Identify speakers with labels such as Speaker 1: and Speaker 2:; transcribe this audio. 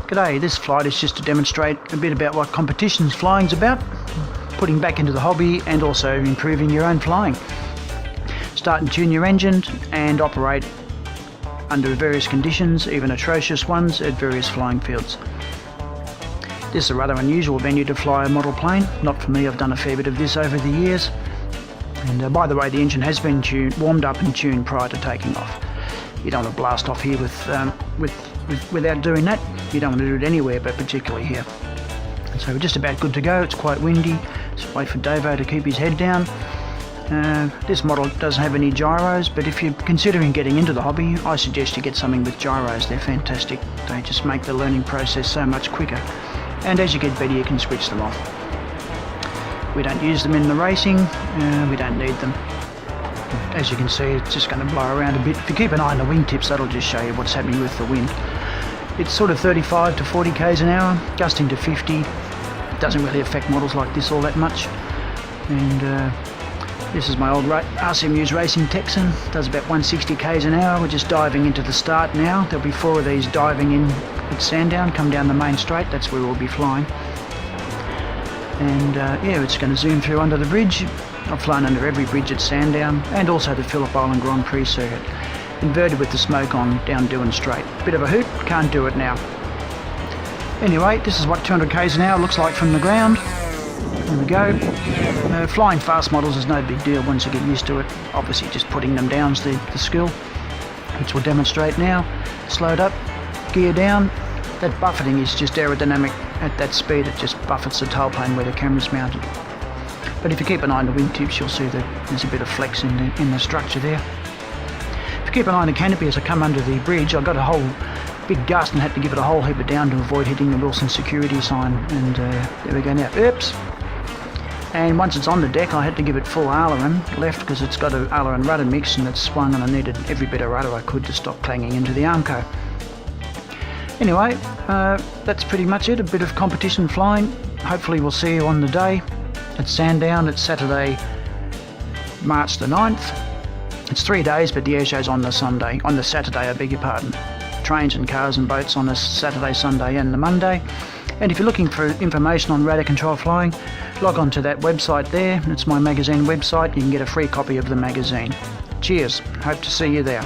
Speaker 1: G'day, this flight is just to demonstrate a bit about what competitions flying's about, putting back into the hobby and also improving your own flying. Start and tune your engine and operate under various conditions, even atrocious ones, at various flying fields. This is a rather unusual venue to fly a model plane. Not for me, I've done a fair bit of this over the years. And by the way, the engine has been warmed up and tuned prior to taking off. You don't want to blast off here without doing that. You don't want to do it anywhere, but particularly here. So we're just about good to go. It's quite windy. Just wait for Davo to keep his head down. This model doesn't have any gyros, but if you're considering getting into the hobby, I suggest you get something with gyros. They're fantastic. They just make the learning process so much quicker. And as you get better, you can switch them off. We don't use them in the racing. We don't need them. As you can see, it's just going to blow around a bit. If you keep an eye on the wingtips, that'll just show you what's happening with the wind. It's sort of 35 to 40 k's an hour, gusting to 50. It doesn't really affect models like this all that much. And this is my old RCMU's Racing Texan. Does about 160 k's an hour. We're just diving into the start now. There'll be 4 of these diving in at Sandown, come down the main straight. That's where we'll be flying. And yeah, it's going to zoom through under the bridge. I've flown under every bridge at Sandown and also the Phillip Island Grand Prix circuit. Inverted with the smoke on down Doohan Straight. Bit of a hoot, can't do it now. Anyway, this is what 200 k's an hour looks like from the ground. There we go. Flying fast models is no big deal once you get used to it. Obviously just putting them down is the skill, which we'll demonstrate now. Slowed up, gear down. That buffeting is just aerodynamic. At that speed it just buffets the tailplane where the camera's mounted. But if you keep an eye on the wingtips, you'll see that there's a bit of flex in the structure there. If you keep an eye on the canopy as I come under the bridge, I got a whole big gust and had to give it a whole heap of down to avoid hitting the Wilson security sign. And there we go now. Oops! And once it's on the deck, I had to give it full aileron left because it's got an aileron rudder mix and it's swung, and I needed every bit of rudder I could to stop clanging into the armco. Anyway, that's pretty much it. A bit of competition flying. Hopefully we'll see you on the day at Sandown. It's Saturday, March the 9th. It's 3 days, but the air show's on the Saturday, I beg your pardon. Trains and cars and boats on the Saturday, Sunday and the Monday. And if you're looking for information on radar control flying, log on to that website there. It's my magazine website. You can get a free copy of the magazine. Cheers. Hope to see you there.